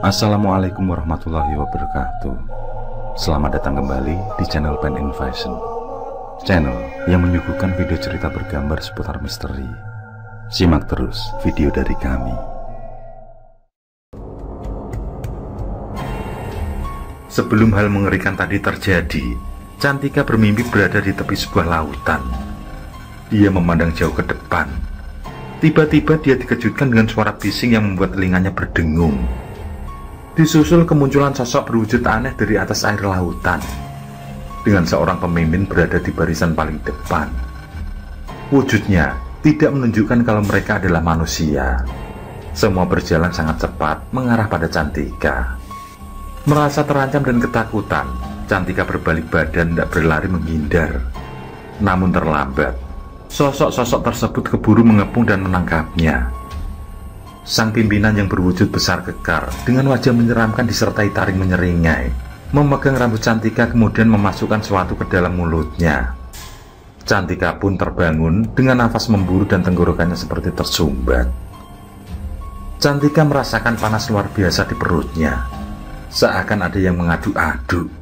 Assalamualaikum warahmatullahi wabarakatuh. Selamat datang kembali di channel Pen Invasion, channel yang menyuguhkan video cerita bergambar seputar misteri. Simak terus video dari kami. Sebelum hal mengerikan tadi terjadi, Cantika bermimpi berada di tepi sebuah lautan. Dia memandang jauh ke depan. Tiba-tiba dia dikejutkan dengan suara bising yang membuat telinganya berdengung. Disusul kemunculan sosok berwujud aneh dari atas air lautan, dengan seorang pemimpin berada di barisan paling depan. Wujudnya tidak menunjukkan kalau mereka adalah manusia. Semua berjalan sangat cepat mengarah pada Cantika. Merasa terancam dan ketakutan, Cantika berbalik badan tidak berlari menghindar. Namun terlambat, sosok-sosok tersebut keburu mengepung dan menangkapnya. Sang pimpinan yang berwujud besar kekar dengan wajah menyeramkan disertai taring menyeringai, memegang rambut Cantika kemudian memasukkan sesuatu ke dalam mulutnya. Cantika pun terbangun dengan nafas memburu dan tenggorokannya seperti tersumbat. Cantika merasakan panas luar biasa di perutnya, seakan ada yang mengadu-adu.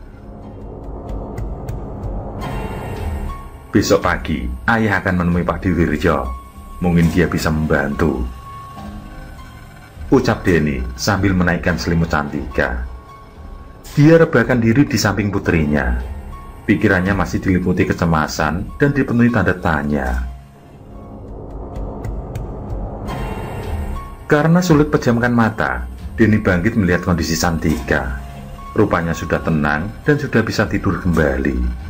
Besok pagi, ayah akan menemui Pak Diwiryo. Mungkin dia bisa membantu, ucap Denny sambil menaikkan selimut Cantika. Dia rebahkan diri di samping putrinya. Pikirannya masih diliputi kecemasan dan dipenuhi tanda tanya. Karena sulit pejamkan mata, Denny bangkit melihat kondisi Cantika. Rupanya sudah tenang dan sudah bisa tidur kembali.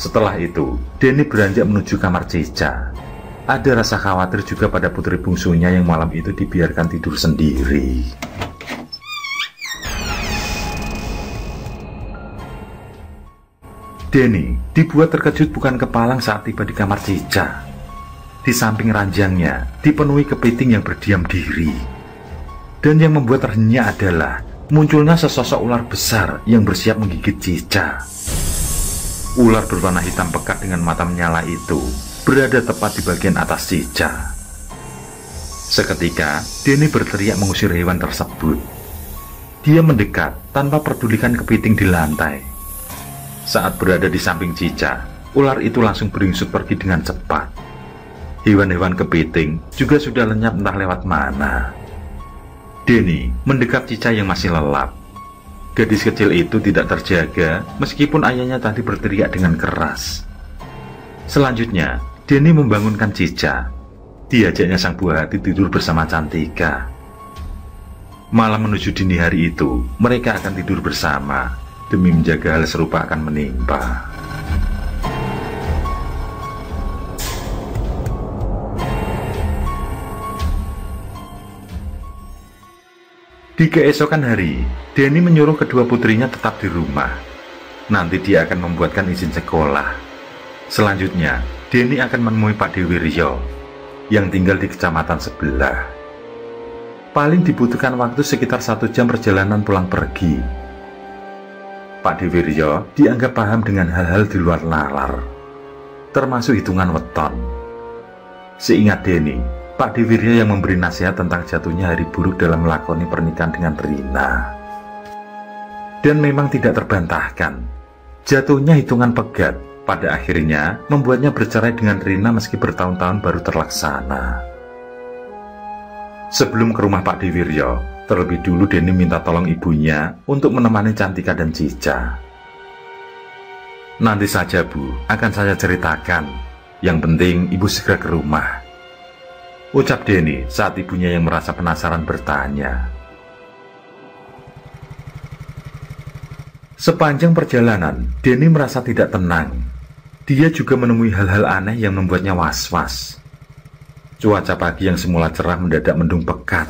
Setelah itu, Denny beranjak menuju kamar Cica. Ada rasa khawatir juga pada putri bungsunya yang malam itu dibiarkan tidur sendiri. Denny dibuat terkejut bukan kepalang saat tiba di kamar Cica. Di samping ranjangnya dipenuhi kepiting yang berdiam diri. Dan yang membuat terhenyak adalah munculnya sesosok ular besar yang bersiap menggigit Cica. Ular berwarna hitam pekat dengan mata menyala itu berada tepat di bagian atas Cica. Seketika, Denny berteriak mengusir hewan tersebut. Dia mendekat tanpa pedulikan kepiting di lantai. Saat berada di samping Cica, ular itu langsung beringsut pergi dengan cepat. Hewan-hewan kepiting juga sudah lenyap entah lewat mana. Denny mendekap Cica yang masih lelap. Gadis kecil itu tidak terjaga meskipun ayahnya tadi berteriak dengan keras. Selanjutnya, Denny membangunkan Cica. Diajaknya sang buah hati tidur bersama Cantika. Malam menuju dini hari itu, mereka akan tidur bersama demi menjaga hal serupa akan menimpa. Di keesokan hari, Denny menyuruh kedua putrinya tetap di rumah. Nanti dia akan membuatkan izin sekolah. Selanjutnya, Denny akan menemui Pak Diwiryo yang tinggal di kecamatan sebelah. Paling dibutuhkan waktu sekitar 1 jam perjalanan pulang pergi. Pak Diwiryo dianggap paham dengan hal-hal di luar nalar, termasuk hitungan weton. Seingat Denny, Pak Diwiryo yang memberi nasihat tentang jatuhnya hari buruk dalam melakoni pernikahan dengan Rina. Dan memang tidak terbantahkan, jatuhnya hitungan pegat pada akhirnya membuatnya bercerai dengan Rina meski bertahun-tahun baru terlaksana. Sebelum ke rumah Pak Diwiryo, terlebih dulu Denny minta tolong ibunya untuk menemani Cantika dan Cica. Nanti saja Bu, akan saya ceritakan. Yang penting ibu segera ke rumah, ucap Denny saat ibunya yang merasa penasaran bertanya. Sepanjang perjalanan, Denny merasa tidak tenang. Dia juga menemui hal-hal aneh yang membuatnya was-was. Cuaca pagi yang semula cerah mendadak mendung pekat.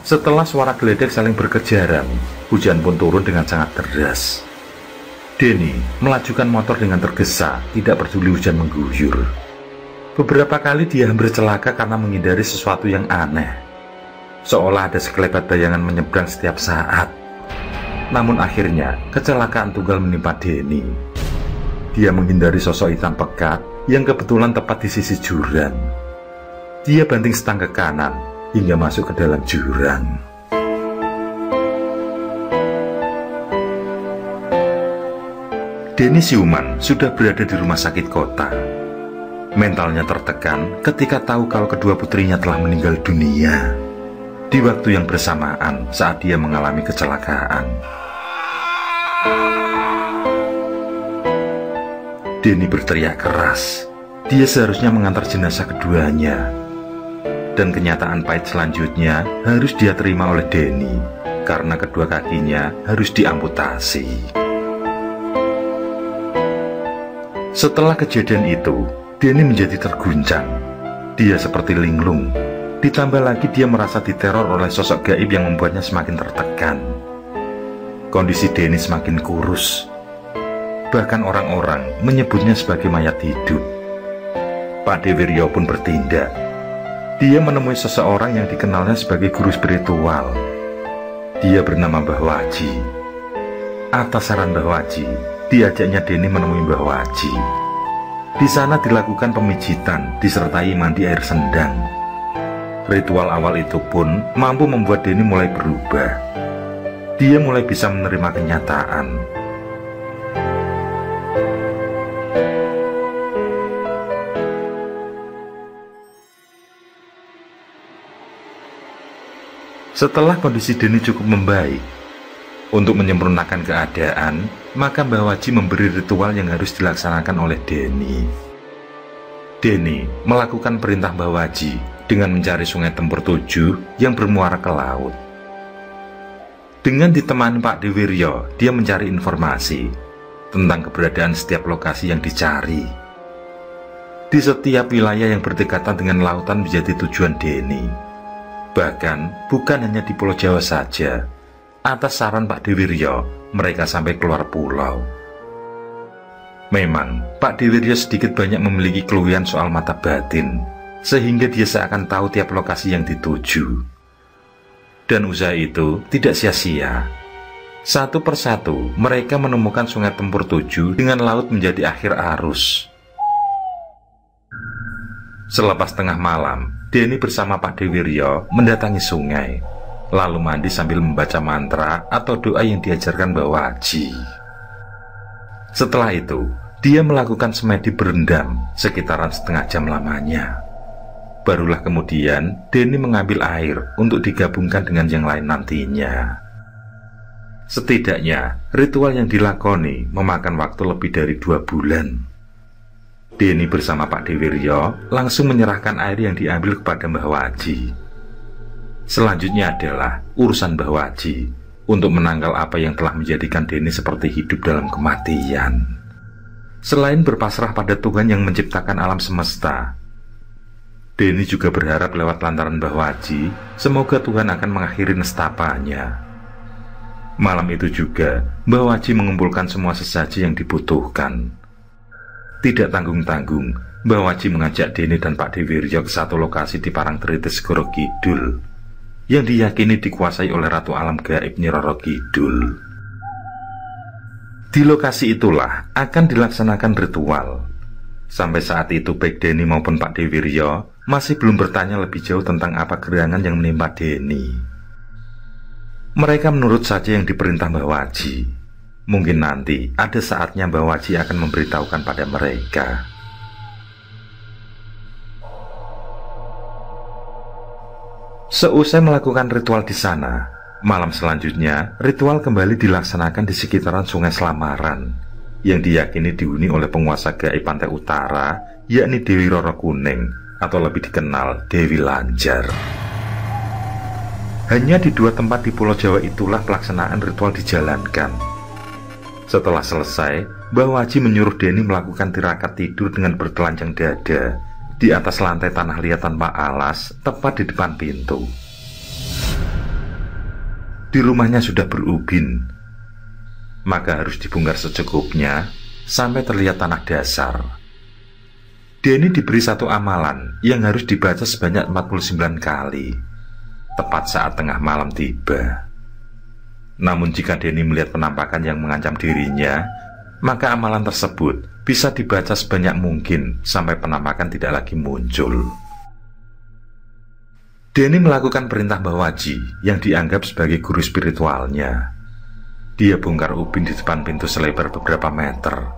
Setelah suara geledek saling berkejaran, hujan pun turun dengan sangat deras. Denny melajukan motor dengan tergesa, tidak peduli hujan mengguyur. Beberapa kali dia hampir celaka karena menghindari sesuatu yang aneh, seolah ada sekelebat bayangan menyeberang setiap saat. Namun akhirnya kecelakaan tunggal menimpa Denny. Dia menghindari sosok hitam pekat yang kebetulan tepat di sisi jurang. Dia banting setang ke kanan hingga masuk ke dalam jurang. Denny siuman sudah berada di rumah sakit kota. Mentalnya tertekan ketika tahu kalau kedua putrinya telah meninggal dunia di waktu yang bersamaan saat dia mengalami kecelakaan. Denny berteriak keras. Dia seharusnya mengantar jenazah keduanya. Dan kenyataan pahit selanjutnya harus dia terima oleh Denny karena kedua kakinya harus diamputasi. Setelah kejadian itu, Denny menjadi terguncang. Dia seperti linglung. Ditambah lagi dia merasa diteror oleh sosok gaib yang membuatnya semakin tertekan. Kondisi Denny semakin kurus. Bahkan orang-orang menyebutnya sebagai mayat hidup. Pak Dewiryo pun bertindak. Dia menemui seseorang yang dikenalnya sebagai guru spiritual. Dia bernama Mbah Waji. Atas saran Mbah Waji, diajaknya Denny menemui Mbah Waji. Di sana dilakukan pemijitan disertai mandi air sendang. Ritual awal itu pun mampu membuat Denny mulai berubah. Dia mulai bisa menerima kenyataan. Setelah kondisi Denny cukup membaik, untuk menyempurnakan keadaan, maka Mbah Waji memberi ritual yang harus dilaksanakan oleh Denny. Denny melakukan perintah Mbah Waji dengan mencari sungai Tempur 7 yang bermuara ke laut. Dengan ditemani Pak Dewiryo, dia mencari informasi tentang keberadaan setiap lokasi yang dicari. Di setiap wilayah yang berdekatan dengan lautan menjadi tujuan Denny. Bahkan bukan hanya di Pulau Jawa saja. Atas saran Pak Dewiryo, mereka sampai keluar pulau. Memang Pak Dewiryo sedikit banyak memiliki keluhan soal mata batin, sehingga dia seakan tahu tiap lokasi yang dituju. Dan usaha itu tidak sia-sia. Satu persatu mereka menemukan sungai Tempur 7 dengan laut menjadi akhir arus. Selepas tengah malam, Denny bersama Pak Dewiryo mendatangi sungai, lalu mandi sambil membaca mantra atau doa yang diajarkan Mbah Waji. Setelah itu, dia melakukan semedi berendam sekitaran setengah jam lamanya. Barulah kemudian Denny mengambil air untuk digabungkan dengan yang lain nantinya. Setidaknya, ritual yang dilakoni memakan waktu lebih dari 2 bulan. Denny bersama Pak Dewiryo langsung menyerahkan air yang diambil kepada Mbah Waji. Selanjutnya adalah urusan Mbah Waji untuk menangkal apa yang telah menjadikan Denny seperti hidup dalam kematian. Selain berpasrah pada Tuhan yang menciptakan alam semesta, Denny juga berharap lewat lantaran Mbah Waji, semoga Tuhan akan mengakhiri nestapanya. Malam itu juga, Mbah Waji mengumpulkan semua sesaji yang dibutuhkan. Tidak tanggung-tanggung, Mbah Waji mengajak Denny dan Pak Dewiryo ke satu lokasi di Parangtritis Segoro Kidul, yang diyakini dikuasai oleh Ratu Alam Gaib Nyi Roro Kidul. Di lokasi itulah akan dilaksanakan ritual. Sampai saat itu baik Denny maupun Pak Dewiryo masih belum bertanya lebih jauh tentang apa gerangan yang menimpa Denny. Mereka menurut saja yang diperintah Mbah Waji. Mungkin nanti ada saatnya Mbah Waji akan memberitahukan pada mereka. Seusai melakukan ritual di sana, malam selanjutnya ritual kembali dilaksanakan di sekitaran Sungai Selamaran, yang diyakini dihuni oleh penguasa gaib pantai utara, yakni Dewi Roro Kuning atau lebih dikenal Dewi Lanjar. Hanya di 2 tempat di Pulau Jawa itulah pelaksanaan ritual dijalankan. Setelah selesai, Mbah Waji menyuruh Denny melakukan tirakat tidur dengan bertelanjang dada di atas lantai tanah liat tanpa alas, tepat di depan pintu. Di rumahnya sudah berubin, maka harus dibongkar secukupnya sampai terlihat tanah dasar. Denny diberi satu amalan yang harus dibaca sebanyak 49 kali, tepat saat tengah malam tiba. Namun jika Denny melihat penampakan yang mengancam dirinya, maka amalan tersebut bisa dibaca sebanyak mungkin sampai penampakan tidak lagi muncul. Denny melakukan perintah Mbah Waji yang dianggap sebagai guru spiritualnya. Dia bongkar ubin di depan pintu selebar beberapa meter.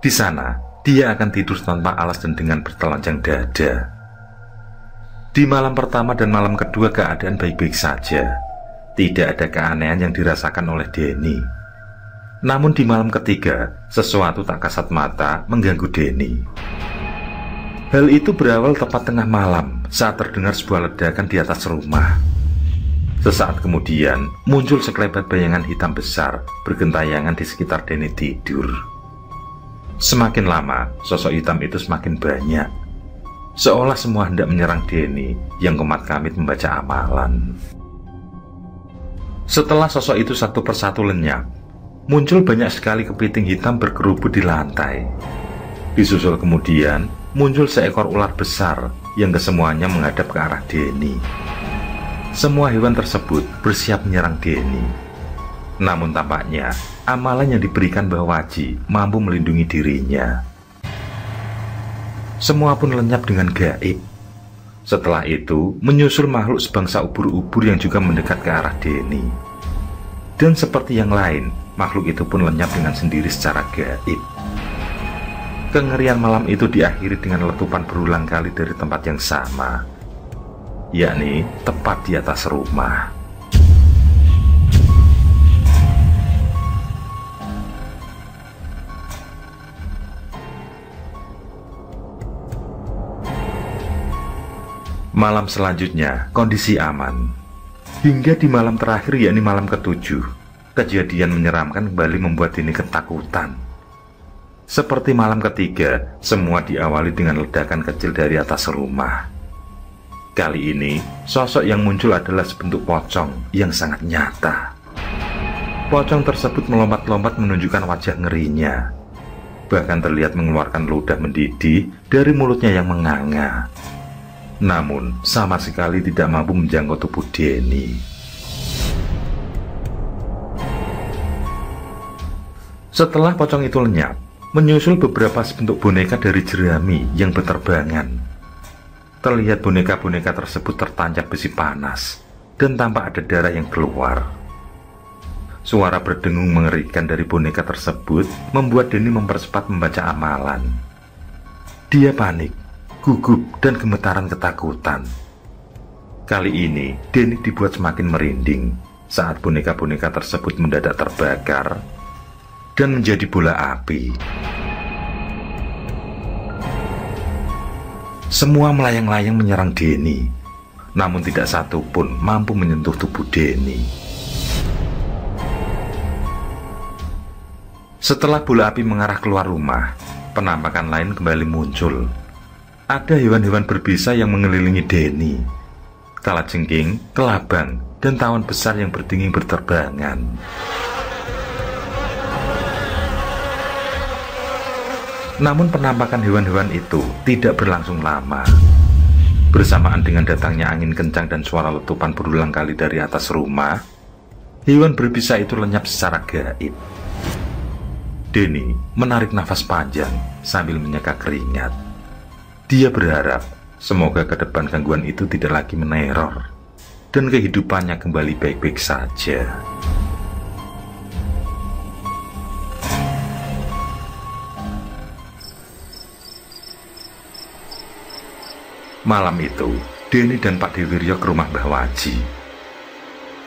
Di sana, dia akan tidur tanpa alas dan dengan bertelanjang dada. Di malam pertama dan malam kedua keadaan baik-baik saja. Tidak ada keanehan yang dirasakan oleh Denny. Namun di malam ketiga, sesuatu tak kasat mata mengganggu Denny. Hal itu berawal tepat tengah malam saat terdengar sebuah ledakan di atas rumah. Sesaat kemudian, muncul sekelebat bayangan hitam besar bergentayangan di sekitar Denny tidur. Semakin lama, sosok hitam itu semakin banyak. Seolah semua hendak menyerang Denny yang komat-kamit membaca amalan. Setelah sosok itu satu persatu lenyap, muncul banyak sekali kepiting hitam berkerubut di lantai. Disusul kemudian, muncul seekor ular besar yang kesemuanya menghadap ke arah Denny. Semua hewan tersebut bersiap menyerang Denny. Namun tampaknya, amalan yang diberikan Mbah Waji mampu melindungi dirinya. Semua pun lenyap dengan gaib. Setelah itu, menyusul makhluk sebangsa ubur-ubur yang juga mendekat ke arah Denny. Dan seperti yang lain, makhluk itu pun lenyap dengan sendiri secara gaib. Kengerian malam itu diakhiri dengan letupan berulang kali dari tempat yang sama, yakni tepat di atas rumah. Malam selanjutnya, kondisi aman. Hingga di malam terakhir, yakni malam ke-7, kejadian menyeramkan kembali membuat Denny ketakutan. Seperti malam ketiga, semua diawali dengan ledakan kecil dari atas rumah. Kali ini, sosok yang muncul adalah sebentuk pocong yang sangat nyata. Pocong tersebut melompat-lompat menunjukkan wajah ngerinya. Bahkan terlihat mengeluarkan ludah mendidih dari mulutnya yang menganga. Namun, sama sekali tidak mampu menjangkau tubuh Denny. Setelah pocong itu lenyap, menyusul beberapa sebentuk boneka dari jerami yang berterbangan. Terlihat boneka-boneka tersebut tertancap besi panas, dan tampak ada darah yang keluar. Suara berdengung mengerikan dari boneka tersebut membuat Denny mempercepat membaca amalan. Dia panik, gugup, dan gemetaran ketakutan. Kali ini, Denny dibuat semakin merinding saat boneka-boneka tersebut mendadak terbakar dan menjadi bola api. Semua melayang-layang menyerang Denny, namun tidak satu pun mampu menyentuh tubuh Denny. Setelah bola api mengarah keluar rumah, penampakan lain kembali muncul. Ada hewan-hewan berbisa yang mengelilingi Denny. Kalajengking, kelabang, dan tawon besar yang berdinging berterbangan. Namun penampakan hewan-hewan itu tidak berlangsung lama. Bersamaan dengan datangnya angin kencang dan suara letupan berulang kali dari atas rumah, hewan berbisa itu lenyap secara gaib. Denny menarik nafas panjang sambil menyeka keringat. Dia berharap semoga ke depan gangguan itu tidak lagi meneror dan kehidupannya kembali baik-baik saja. Malam itu, Denny dan Pak Dewiryo ke rumah Mbah Waji.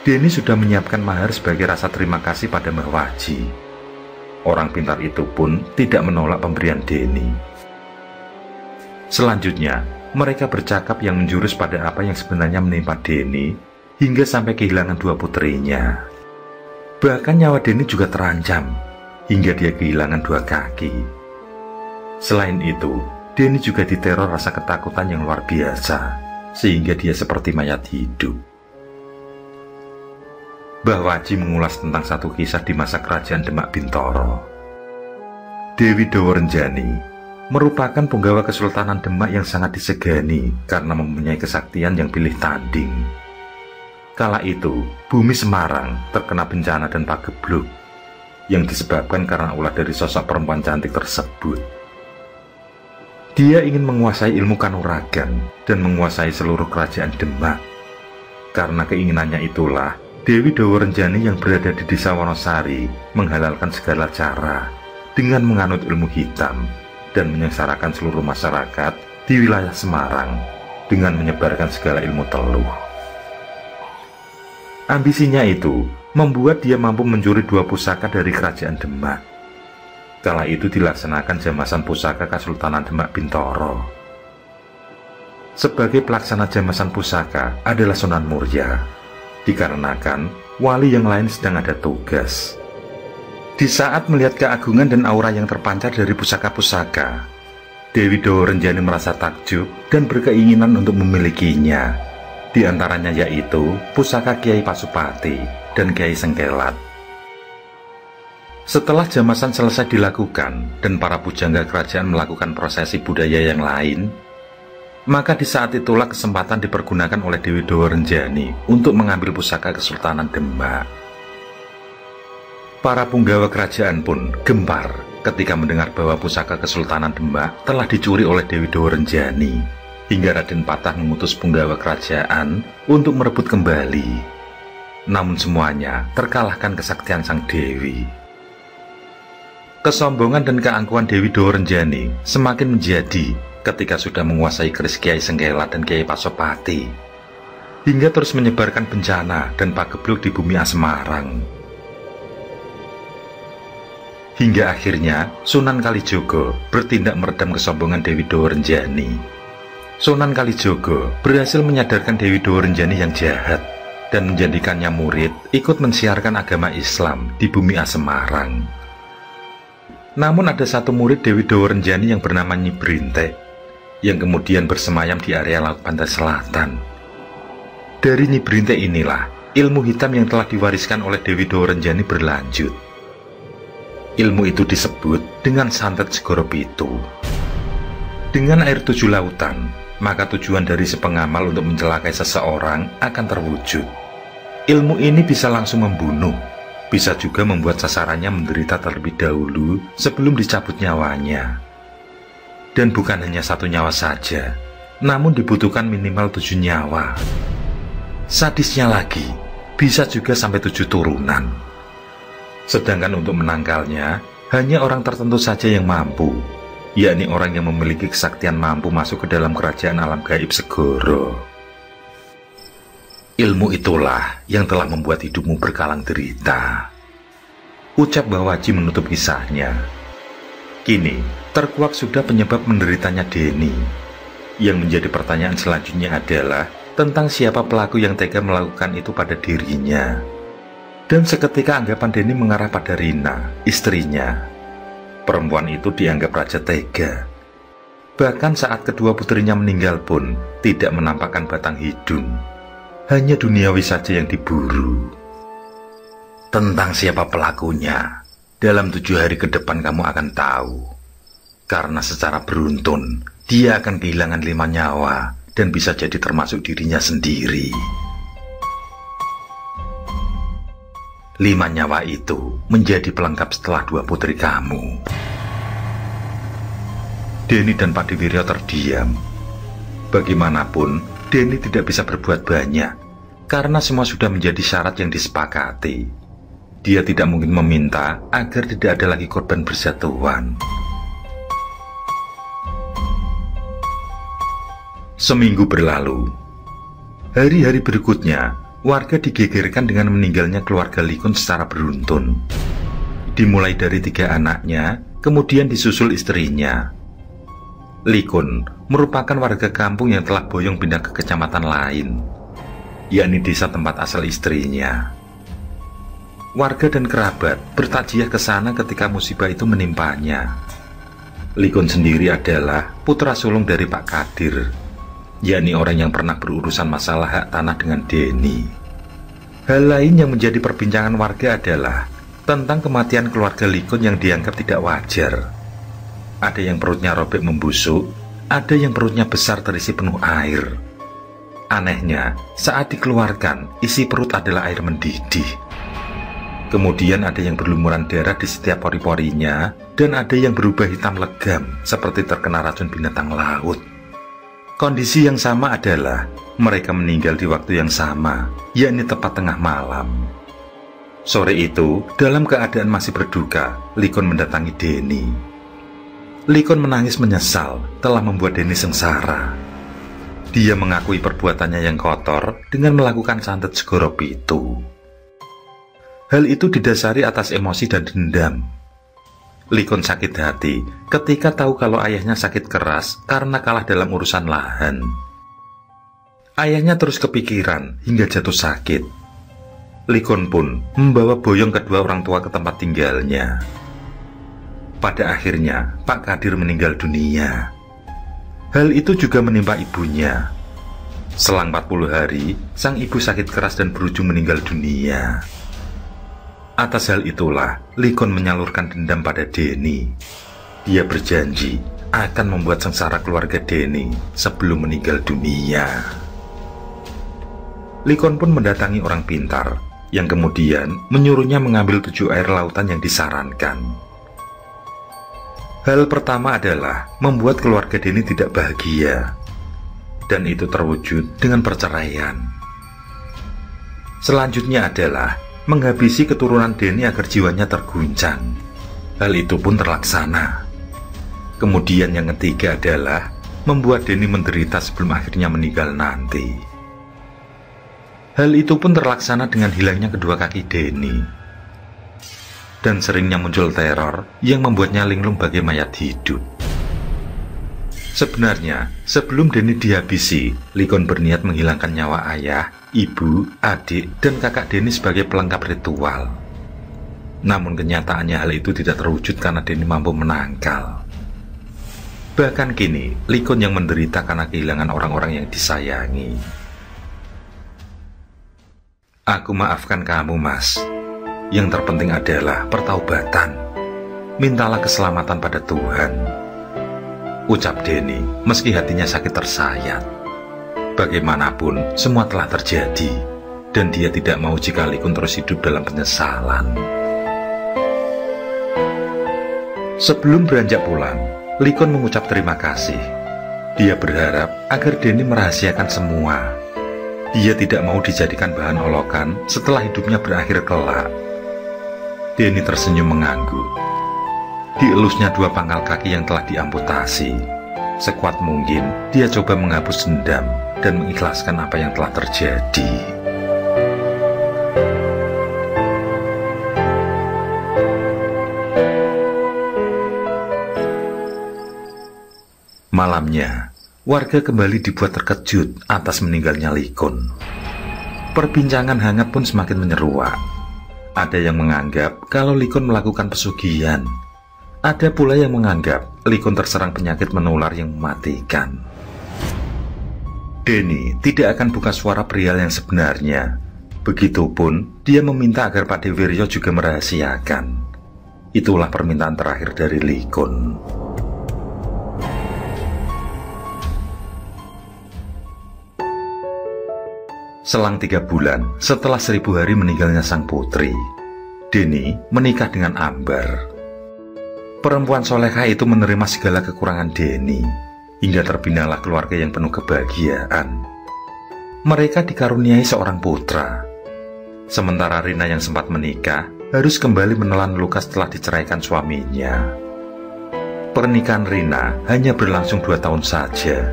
Denny sudah menyiapkan mahar sebagai rasa terima kasih pada Mbah Waji. Orang pintar itu pun tidak menolak pemberian Denny. Selanjutnya, mereka bercakap yang menjurus pada apa yang sebenarnya menimpa Denny hingga sampai kehilangan dua putrinya. Bahkan nyawa Denny juga terancam hingga dia kehilangan dua kaki. Selain itu, Denny juga diteror rasa ketakutan yang luar biasa, sehingga dia seperti mayat hidup. Mbah Waji mengulas tentang satu kisah di masa kerajaan Demak Bintoro. Dewi Dawarenjani merupakan penggawa Kesultanan Demak yang sangat disegani karena mempunyai kesaktian yang pilih tanding. Kala itu, bumi Semarang terkena bencana dan pagebluk yang disebabkan karena ulah dari sosok perempuan cantik tersebut. Dia ingin menguasai ilmu kanuragan dan menguasai seluruh kerajaan Demak. Karena keinginannya itulah, Dewi Dawa Renjani yang berada di desa Wonosari menghalalkan segala cara dengan menganut ilmu hitam dan menyengsarakan seluruh masyarakat di wilayah Semarang dengan menyebarkan segala ilmu teluh. Ambisinya itu membuat dia mampu mencuri 2 pusaka dari kerajaan Demak. Kala itu dilaksanakan jamasan pusaka Kesultanan Demak Bintoro. Sebagai pelaksana jamasan pusaka adalah Sunan Muria, dikarenakan wali yang lain sedang ada tugas. Di saat melihat keagungan dan aura yang terpancar dari pusaka-pusaka, Dewi Dawa Renjani merasa takjub dan berkeinginan untuk memilikinya. Di antaranya yaitu pusaka Kiai Pasupati dan Kiai Sengkelat. Setelah jamasan selesai dilakukan dan para pujangga kerajaan melakukan prosesi budaya yang lain, maka di saat itulah kesempatan dipergunakan oleh Dewi Dawa Renjani untuk mengambil pusaka Kesultanan Demak. Para punggawa kerajaan pun gempar ketika mendengar bahwa pusaka Kesultanan Demak telah dicuri oleh Dewi Dawa Renjani, hingga Raden Patah mengutus punggawa kerajaan untuk merebut kembali. Namun semuanya terkalahkan kesaktian sang Dewi. Kesombongan dan keangkuhan Dewi Dawa Renjani semakin menjadi ketika sudah menguasai keris Kiai Sengkelat dan Kiai Pasopati, hingga terus menyebarkan bencana dan pagebluk di bumi Semarang. Hingga akhirnya Sunan Kalijogo bertindak meredam kesombongan Dewi Dawa Renjani. Sunan Kalijogo berhasil menyadarkan Dewi Dawa Renjani yang jahat dan menjadikannya murid ikut mensiarkan agama Islam di bumi Semarang. Namun ada satu murid Dewi Dawa Renjani yang bernama Nyi Brintik yang kemudian bersemayam di area laut pantai selatan. Dari Nyi Brintik inilah ilmu hitam yang telah diwariskan oleh Dewi Dawa Renjani berlanjut. Ilmu itu disebut dengan santet Segoro Pitu. Dengan air 7 lautan, maka tujuan dari si pengamal untuk mencelakai seseorang akan terwujud. Ilmu ini bisa langsung membunuh, bisa juga membuat sasarannya menderita terlebih dahulu sebelum dicabut nyawanya. Dan bukan hanya 1 nyawa saja, namun dibutuhkan minimal 7 nyawa. Sadisnya lagi, bisa juga sampai 7 turunan. Sedangkan untuk menangkalnya, hanya orang tertentu saja yang mampu, yakni orang yang memiliki kesaktian mampu masuk ke dalam kerajaan alam gaib Segoro. Ilmu itulah yang telah membuat hidupmu berkalang derita. Ucap Bawaji menutup kisahnya. Kini, terkuak sudah penyebab menderitanya Denny. Yang menjadi pertanyaan selanjutnya adalah tentang siapa pelaku yang tega melakukan itu pada dirinya. Dan seketika anggapan Denny mengarah pada Rina, istrinya. Perempuan itu dianggap raja tega. Bahkan saat kedua putrinya meninggal pun tidak menampakkan batang hidung. Hanya duniawi saja yang diburu. Tentang siapa pelakunya, dalam 7 hari ke depan kamu akan tahu. Karena secara beruntun, dia akan kehilangan 5 nyawa dan bisa jadi termasuk dirinya sendiri. 5 nyawa itu menjadi pelengkap setelah 2 putri kamu. Denny dan Padiwiryo terdiam. Bagaimanapun, Denny tidak bisa berbuat banyak, karena semua sudah menjadi syarat yang disepakati. Dia tidak mungkin meminta agar tidak ada lagi korban bersatuan. Seminggu berlalu. Hari-hari berikutnya, warga digegerkan dengan meninggalnya keluarga Likun secara beruntun. Dimulai dari 3 anaknya, kemudian disusul istrinya. Likun merupakan warga kampung yang telah boyong pindah ke kecamatan lain, yakni desa tempat asal istrinya. Warga dan kerabat bertakziah ke sana ketika musibah itu menimpanya. Likun sendiri adalah putra sulung dari Pak Kadir, yakni orang yang pernah berurusan masalah hak tanah dengan Denny. Hal lain yang menjadi perbincangan warga adalah tentang kematian keluarga Likun yang dianggap tidak wajar. Ada yang perutnya robek membusuk, ada yang perutnya besar terisi penuh air. Anehnya, saat dikeluarkan, isi perut adalah air mendidih. Kemudian ada yang berlumuran darah di setiap pori-porinya, dan ada yang berubah hitam legam seperti terkena racun binatang laut. Kondisi yang sama adalah mereka meninggal di waktu yang sama, yakni tepat tengah malam. Sore itu, dalam keadaan masih berduka, Likon mendatangi Denny. Likon menangis menyesal telah membuat Denny sengsara. Dia mengakui perbuatannya yang kotor dengan melakukan santet segoro pitu. Hal itu didasari atas emosi dan dendam. Likon sakit hati ketika tahu kalau ayahnya sakit keras karena kalah dalam urusan lahan. Ayahnya terus kepikiran hingga jatuh sakit. Likon pun membawa boyong kedua orang tua ke tempat tinggalnya. Pada akhirnya, Pak Kadir meninggal dunia. Hal itu juga menimpa ibunya. Selang 40 hari, sang ibu sakit keras dan berujung meninggal dunia. Atas hal itulah, Likon menyalurkan dendam pada Denny. Dia berjanji akan membuat sengsara keluarga Denny sebelum meninggal dunia. Likon pun mendatangi orang pintar, yang kemudian menyuruhnya mengambil 7 air lautan yang disarankan. Hal pertama adalah membuat keluarga Denny tidak bahagia, dan itu terwujud dengan perceraian. Selanjutnya adalah menghabisi keturunan Denny agar jiwanya terguncang. Hal itu pun terlaksana. Kemudian yang ketiga adalah membuat Denny menderita sebelum akhirnya meninggal nanti. Hal itu pun terlaksana dengan hilangnya kedua kaki Denny. Dan seringnya muncul teror yang membuatnya linglung bagai mayat hidup. Sebenarnya, sebelum Denny dihabisi, Likon berniat menghilangkan nyawa ayah, ibu, adik, dan kakak Denny sebagai pelengkap ritual. Namun kenyataannya hal itu tidak terwujud karena Denny mampu menangkal. Bahkan kini, Likon yang menderita karena kehilangan orang-orang yang disayangi. Aku maafkan kamu, Mas. Yang terpenting adalah pertaubatan. Mintalah keselamatan pada Tuhan, ucap Denny meski hatinya sakit tersayat. Bagaimanapun, semua telah terjadi, dan dia tidak mau jika Likon terus hidup dalam penyesalan. Sebelum beranjak pulang, Likon mengucap terima kasih. Dia berharap agar Denny merahasiakan semua. Dia tidak mau dijadikan bahan olokan setelah hidupnya berakhir kelak. Denny tersenyum mengangguk. Dielusnya 2 pangkal kaki yang telah diamputasi. Sekuat mungkin, dia coba menghapus dendam dan mengikhlaskan apa yang telah terjadi. Malamnya, warga kembali dibuat terkejut atas meninggalnya Likon. Perbincangan hangat pun semakin menyeruak. Ada yang menganggap kalau Likon melakukan pesugihan. Ada pula yang menganggap Likon terserang penyakit menular yang mematikan. Denny tidak akan buka suara perihal yang sebenarnya. Begitupun, dia meminta agar Pak Dewiryo juga merahasiakan. Itulah permintaan terakhir dari Likon. Selang 3 bulan setelah 1000 hari meninggalnya sang putri, Denny menikah dengan Ambar. Perempuan solehah itu menerima segala kekurangan Denny, hingga terbinalah keluarga yang penuh kebahagiaan. Mereka dikaruniai seorang putra. Sementara Rina yang sempat menikah harus kembali menelan luka setelah diceraikan suaminya. Pernikahan Rina hanya berlangsung 2 tahun saja.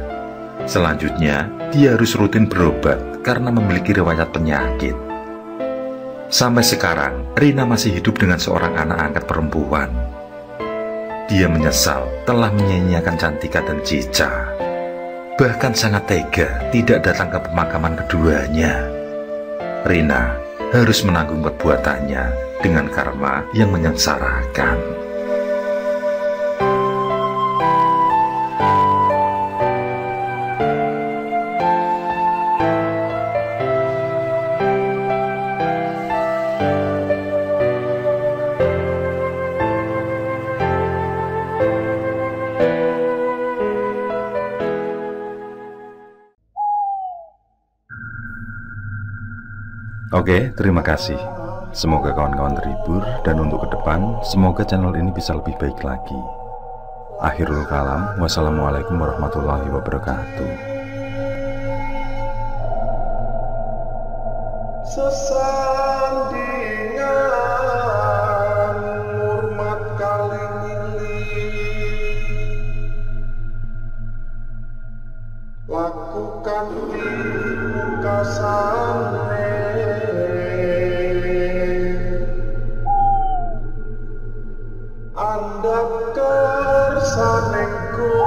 Selanjutnya, dia harus rutin berobat karena memiliki riwayat penyakit. Sampai sekarang, Rina masih hidup dengan seorang anak angkat perempuan. Dia menyesal telah menyia-nyiakan Cantika dan Cica. Bahkan sangat tega tidak datang ke pemakaman keduanya. Rina harus menanggung perbuatannya dengan karma yang menyengsarakan. Oke, terima kasih. Semoga kawan-kawan terhibur, dan untuk ke depan, semoga channel ini bisa lebih baik lagi. Akhirul kalam, wassalamualaikum warahmatullahi wabarakatuh. Sesandingan hormat kali lakukan di kasane Anda kersanengku